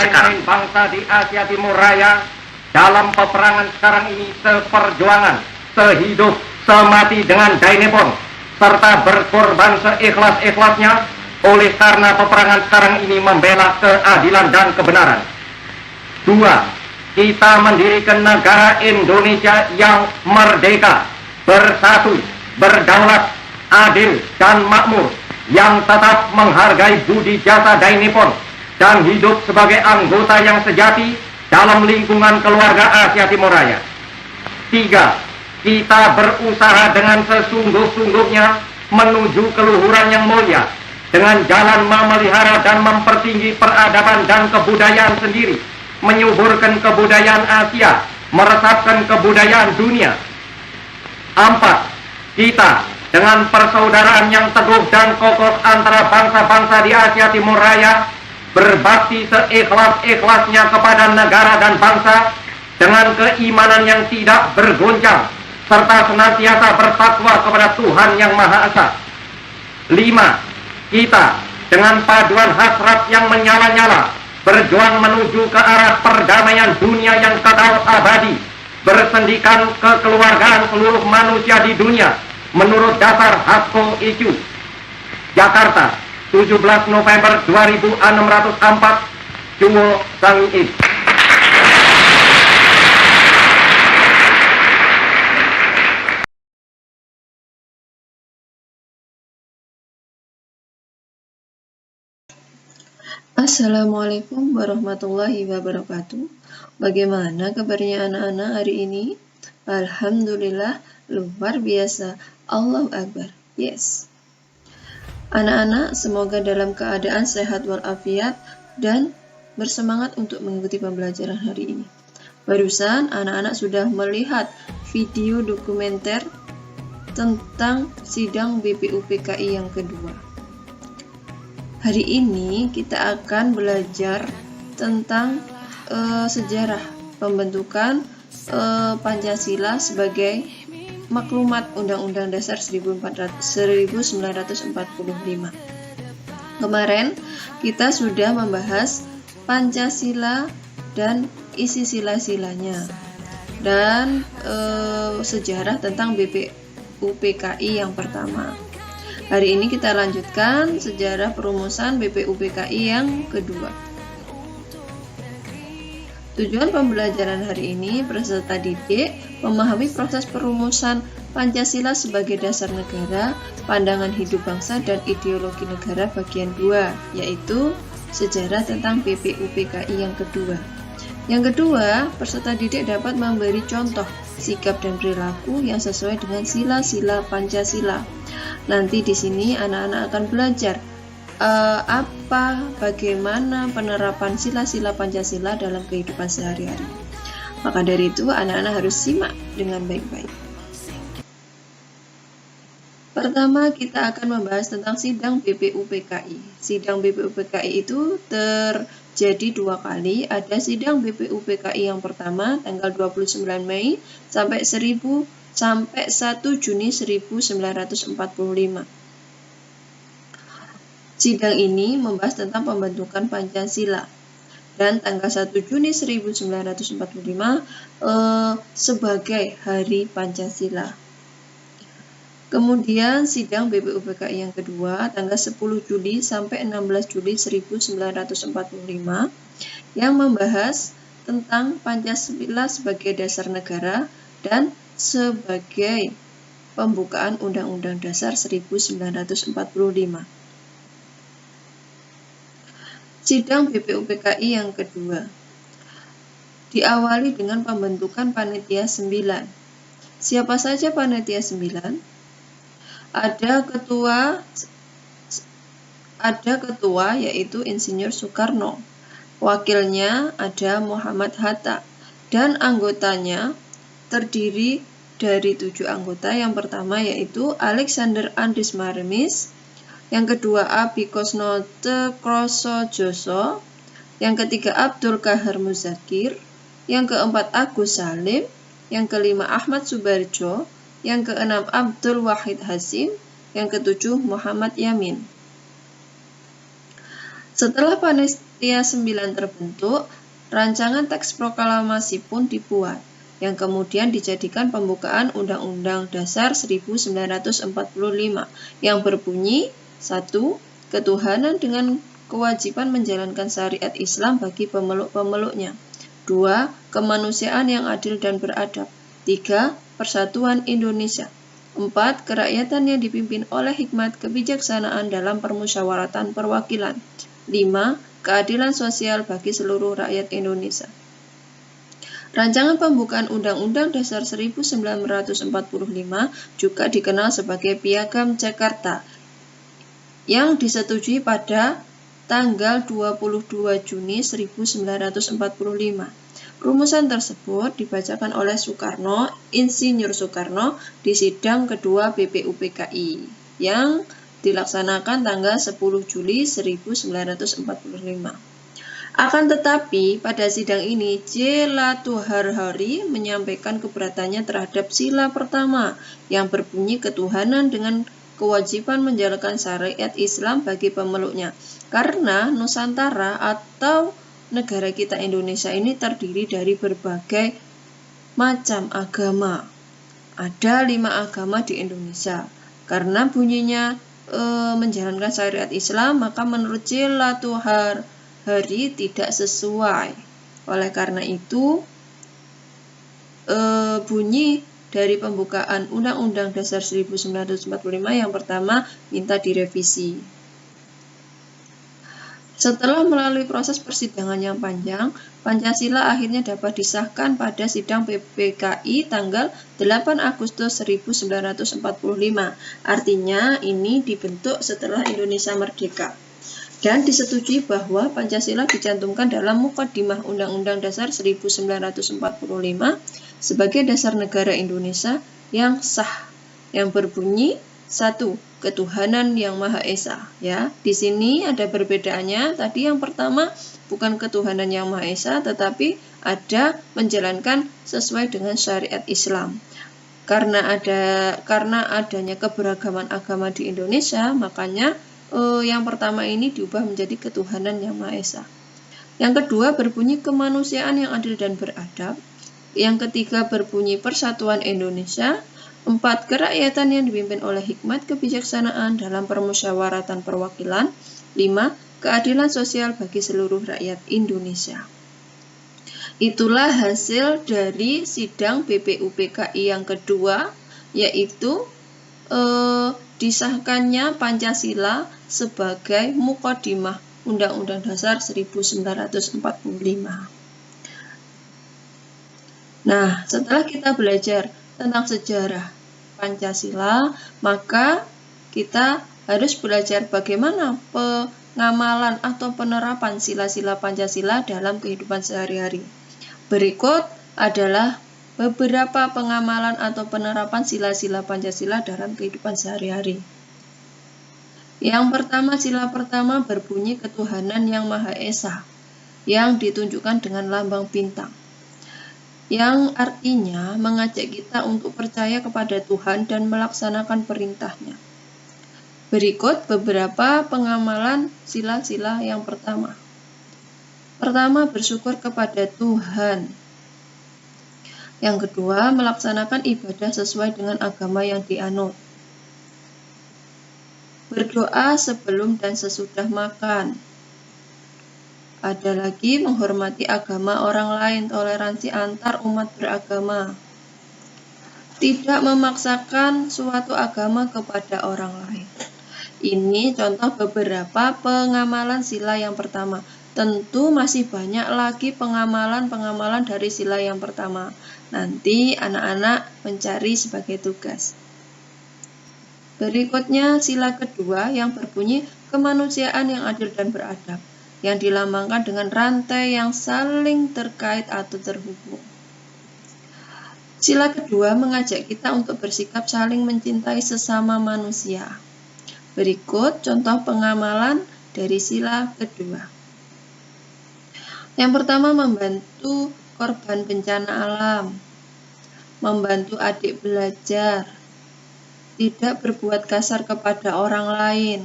sekarang. Bangsa di Asia Timur Raya dalam peperangan sekarang ini seperjuangan, sehidup, semati dengan Dainepon, serta berkorban seikhlas-ikhlasnya oleh karena peperangan sekarang ini membela keadilan dan kebenaran. 2. Kita mendirikan negara Indonesia yang merdeka, bersatu, berdaulat, adil, dan makmur, yang tetap menghargai budi jasa Dainepon dan hidup sebagai anggota yang sejati dalam lingkungan keluarga Asia Timur Raya. 3. Kita berusaha dengan sesungguh-sungguhnya menuju keluhuran yang mulia dengan jalan memelihara dan mempertinggi peradaban dan kebudayaan sendiri, menyuburkan kebudayaan Asia, meresapkan kebudayaan dunia. 4. Kita dengan persaudaraan yang teguh dan kokoh antara bangsa-bangsa di Asia Timur Raya berbakti seikhlas-ikhlasnya kepada negara dan bangsa dengan keimanan yang tidak bergoncang serta senantiasa bertakwa kepada Tuhan Yang Maha Esa. 5. Kita dengan paduan hasrat yang menyala-nyala berjuang menuju ke arah perdamaian dunia yang kekal abadi, bersendikan kekeluargaan seluruh manusia di dunia menurut dasar Hasko IQ. Jakarta, 17 November 2604, Juwo Sangi. Assalamualaikum warahmatullahi wabarakatuh. Bagaimana kabarnya anak-anak hari ini? Alhamdulillah, luar biasa. Allahu Akbar. Yes. Anak-anak semoga dalam keadaan sehat walafiat dan bersemangat untuk mengikuti pembelajaran hari ini. Barusan anak-anak sudah melihat video dokumenter tentang sidang BPUPKI yang kedua. Hari ini kita akan belajar tentang sejarah pembentukan Pancasila sebagai maklumat Undang-Undang Dasar 1945. Kemarin kita sudah membahas Pancasila dan isi sila-silanya dan sejarah tentang BPUPKI yang pertama. Hari ini kita lanjutkan sejarah perumusan BPUPKI yang kedua. Tujuan pembelajaran hari ini, peserta didik memahami proses perumusan Pancasila sebagai dasar negara, pandangan hidup bangsa, dan ideologi negara bagian 2, yaitu sejarah tentang BPUPKI yang kedua. Yang kedua, peserta didik dapat memberi contoh sikap dan perilaku yang sesuai dengan sila-sila Pancasila. Nanti di sini anak-anak akan belajar bagaimana penerapan sila-sila Pancasila dalam kehidupan sehari-hari. Maka dari itu anak-anak harus simak dengan baik-baik. Pertama kita akan membahas tentang sidang BPUPKI. Sidang BPUPKI itu terjadi 2 kali. Ada sidang BPUPKI yang pertama tanggal 29 Mei sampai 1 Juni 1945. Sidang ini membahas tentang pembentukan Pancasila dan tanggal 1 Juni 1945 sebagai Hari Pancasila. Kemudian sidang BPUPKI yang kedua tanggal 10 Juli sampai 16 Juli 1945 yang membahas tentang Pancasila sebagai dasar negara dan sebagai pembukaan Undang-Undang Dasar 1945. Sidang BPUPKI yang kedua diawali dengan pembentukan Panitia 9. Siapa saja Panitia 9? Ada ketua yaitu Insinyur Soekarno. Wakilnya ada Muhammad Hatta dan anggotanya terdiri dari 7 anggota. Yang pertama yaitu Alexander Andries Marmis, yang kedua Abikosno Tekrosojoso, yang ketiga Abdul Qahar Muzakir, yang keempat Agus Salim, yang kelima Ahmad Subarjo, yang keenam Abdul Wahid Hasim, yang ketujuh Muhammad Yamin. Setelah Panitia 9 terbentuk, rancangan teks proklamasi pun dibuat, yang kemudian dijadikan pembukaan Undang-Undang Dasar 1945, yang berbunyi 1. Ketuhanan dengan kewajiban menjalankan syariat Islam bagi pemeluk-pemeluknya. 2. Kemanusiaan yang adil dan beradab. 3. Persatuan Indonesia. 4. Kerakyatan yang dipimpin oleh hikmat kebijaksanaan dalam permusyawaratan perwakilan. 5. Keadilan sosial bagi seluruh rakyat Indonesia. Rancangan pembukaan Undang-Undang Dasar 1945 juga dikenal sebagai Piagam Jakarta yang disetujui pada tanggal 22 Juni 1945. Rumusan tersebut dibacakan oleh Soekarno, Insinyur Soekarno, di sidang kedua BPUPKI yang dilaksanakan tanggal 10 Juli 1945. Akan tetapi, pada sidang ini, J. Latuharhari menyampaikan keberatannya terhadap sila pertama yang berbunyi ketuhanan dengan kewajiban menjalankan syariat Islam bagi pemeluknya. Karena Nusantara atau negara kita Indonesia ini terdiri dari berbagai macam agama. Ada 5 agama di Indonesia. Karena bunyinya menjalankan syariat Islam, maka menurut J. Latuharhari tidak sesuai. Oleh karena itu, bunyi dari pembukaan Undang-Undang Dasar 1945 yang pertama minta direvisi. Setelah melalui proses persidangan yang panjang, Pancasila akhirnya dapat disahkan pada sidang PPKI tanggal 8 Agustus 1945. Artinya ini dibentuk setelah Indonesia merdeka. Dan disetujui bahwa Pancasila dicantumkan dalam Muqaddimah Undang-Undang Dasar 1945 sebagai dasar negara Indonesia yang sah, yang berbunyi 1. Ketuhanan yang Maha Esa. Ya, di sini ada perbedaannya. Tadi yang pertama bukan ketuhanan yang Maha Esa, tetapi ada menjalankan sesuai dengan syariat Islam. Karena adanya keberagaman agama di Indonesia, makanya yang pertama ini diubah menjadi ketuhanan yang Maha Esa. Yang kedua berbunyi kemanusiaan yang adil dan beradab. Yang ketiga berbunyi persatuan Indonesia. 4. Kerakyatan yang dipimpin oleh hikmat kebijaksanaan dalam permusyawaratan perwakilan. 5. Keadilan sosial bagi seluruh rakyat Indonesia. Itulah hasil dari sidang BPUPKI yang kedua, yaitu disahkannya Pancasila sebagai Muqaddimah Undang-Undang Dasar 1945. Nah, setelah kita belajar tentang sejarah Pancasila, maka kita harus belajar bagaimana pengamalan atau penerapan sila-sila Pancasila dalam kehidupan sehari-hari. Berikut adalah beberapa pengamalan atau penerapan sila-sila Pancasila dalam kehidupan sehari-hari. Yang pertama, sila pertama berbunyi ketuhanan yang Maha Esa, yang ditunjukkan dengan lambang bintang, yang artinya mengajak kita untuk percaya kepada Tuhan dan melaksanakan perintahnya. Berikut beberapa pengamalan sila-sila yang pertama. Pertama, bersyukur kepada Tuhan. Yang kedua, melaksanakan ibadah sesuai dengan agama yang dianut. Berdoa sebelum dan sesudah makan. Ada lagi menghormati agama orang lain, toleransi antar umat beragama. Tidak memaksakan suatu agama kepada orang lain. Ini contoh beberapa pengamalan sila yang pertama. Tentu masih banyak lagi pengamalan-pengamalan dari sila yang pertama. Nanti anak-anak mencari sebagai tugas. Berikutnya sila kedua yang berbunyi kemanusiaan yang adil dan beradab, yang dilambangkan dengan rantai yang saling terkait atau terhubung. Sila kedua mengajak kita untuk bersikap saling mencintai sesama manusia. Berikut contoh pengamalan dari sila kedua. Yang pertama, membantu korban bencana alam, membantu adik belajar, tidak berbuat kasar kepada orang lain,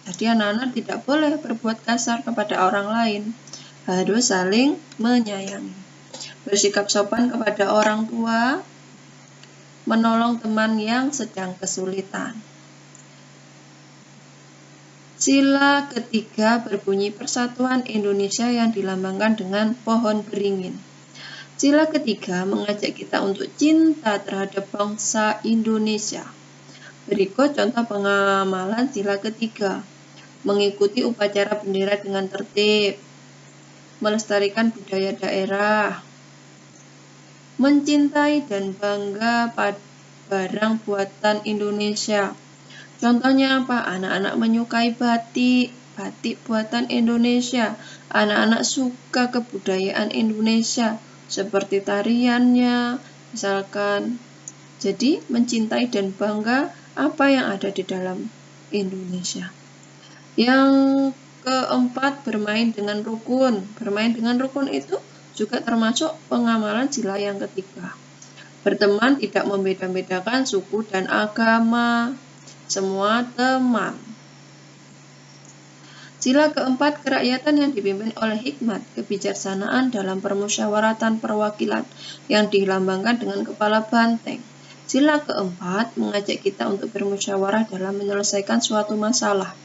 Jadi anak-anak tidak boleh berbuat kasar kepada orang lain, harus saling menyayangi. Bersikap sopan kepada orang tua, menolong teman yang sedang kesulitan. Sila ketiga berbunyi Persatuan Indonesia yang dilambangkan dengan pohon beringin. Sila ketiga mengajak kita untuk cinta terhadap bangsa Indonesia. Berikut contoh pengamalan sila ketiga. Mengikuti upacara bendera dengan tertib, melestarikan budaya daerah, mencintai dan bangga pada barang buatan Indonesia. Contohnya apa? Anak-anak menyukai batik buatan Indonesia. Anak-anak suka kebudayaan Indonesia, seperti tariannya, misalkan. Jadi, mencintai dan bangga apa yang ada di dalam Indonesia. Yang keempat, bermain dengan rukun. Bermain dengan rukun itu juga termasuk pengamalan sila yang ketiga. Berteman tidak membeda-bedakan suku dan agama. Semua teman. Sila keempat, kerakyatan yang dipimpin oleh hikmat, kebijaksanaan dalam permusyawaratan perwakilan yang dilambangkan dengan kepala banteng. Sila keempat mengajak kita untuk bermusyawarah dalam menyelesaikan suatu masalah.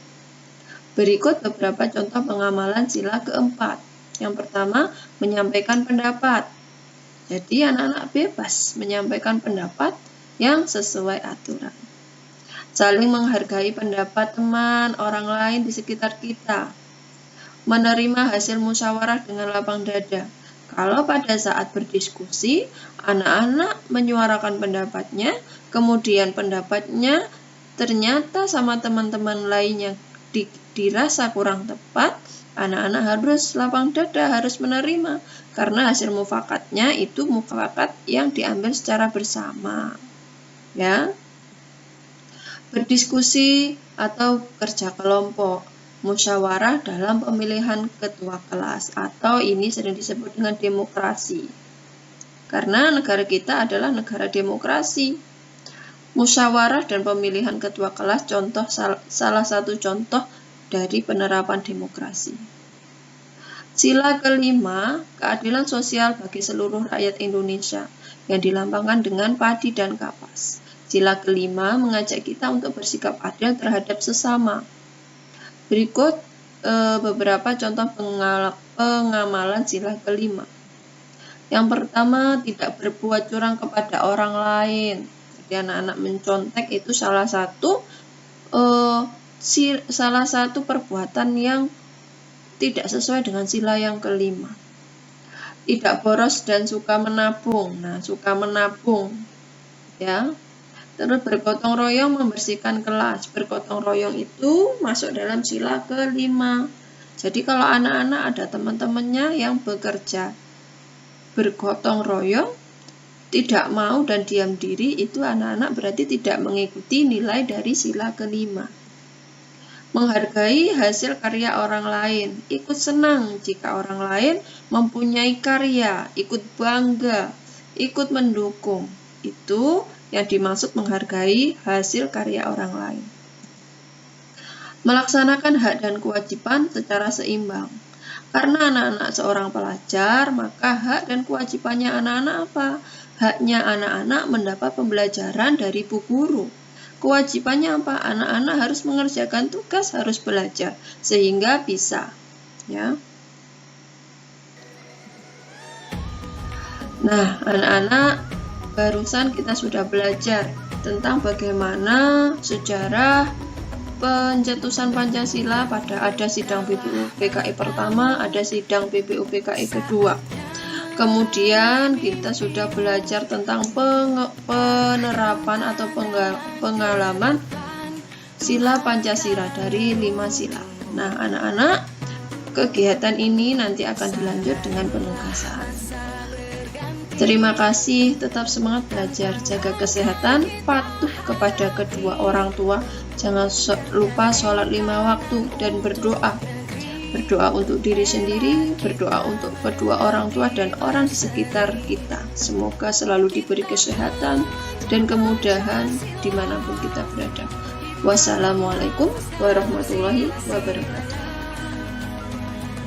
Berikut beberapa contoh pengamalan sila keempat. Yang pertama, menyampaikan pendapat. Jadi anak-anak bebas menyampaikan pendapat yang sesuai aturan. Saling menghargai pendapat teman, orang lain di sekitar kita. Menerima hasil musyawarah dengan lapang dada. Kalau pada saat berdiskusi, anak-anak menyuarakan pendapatnya, kemudian pendapatnya ternyata sama teman-teman lainnya dirasa kurang tepat, anak-anak harus lapang dada, harus menerima. Karena hasil mufakatnya itu mufakat yang diambil secara bersama. Ya. Berdiskusi atau kerja kelompok, musyawarah dalam pemilihan ketua kelas, atau ini sering disebut dengan demokrasi. Karena negara kita adalah negara demokrasi. Musyawarah dan pemilihan ketua kelas salah satu contoh dari penerapan demokrasi. Sila kelima, keadilan sosial bagi seluruh rakyat Indonesia yang dilambangkan dengan padi dan kapas. Sila kelima mengajak kita untuk bersikap adil terhadap sesama. Berikut beberapa contoh pengamalan sila kelima. Yang pertama, tidak berbuat curang kepada orang lain. Jadi anak-anak mencontek itu salah satu perbuatan yang tidak sesuai dengan sila yang kelima. Tidak boros dan suka menabung. Nah, suka menabung, ya. Terus bergotong royong membersihkan kelas. Bergotong royong itu masuk dalam sila kelima. Jadi kalau anak-anak ada teman-temannya yang bekerja bergotong royong, tidak mau dan diam diri, itu anak-anak berarti tidak mengikuti nilai dari sila kelima. Menghargai hasil karya orang lain. Ikut senang jika orang lain mempunyai karya. Ikut bangga. Ikut mendukung. Itu yang dimaksud menghargai hasil karya orang lain. Melaksanakan hak dan kewajiban secara seimbang. Karena anak-anak seorang pelajar, maka hak dan kewajibannya anak-anak apa? Haknya anak-anak mendapat pembelajaran dari bu guru. Kewajibannya apa? Anak-anak harus mengerjakan tugas, harus belajar, sehingga bisa. Ya. Nah, anak-anak, barusan kita sudah belajar tentang bagaimana sejarah pencetusan Pancasila ada sidang BPUPKI pertama, ada sidang BPUPKI kedua. Kemudian kita sudah belajar tentang penerapan atau pengalaman sila Pancasila dari 5 sila. Nah, anak-anak, kegiatan ini nanti akan dilanjut dengan penugasan. Terima kasih, tetap semangat belajar, jaga kesehatan, patuh kepada kedua orang tua, jangan lupa sholat 5 waktu dan berdoa. Berdoa untuk diri sendiri, berdoa untuk kedua orang tua dan orang di sekitar kita. Semoga selalu diberi kesehatan dan kemudahan dimanapun kita berada. Wassalamualaikum warahmatullahi wabarakatuh.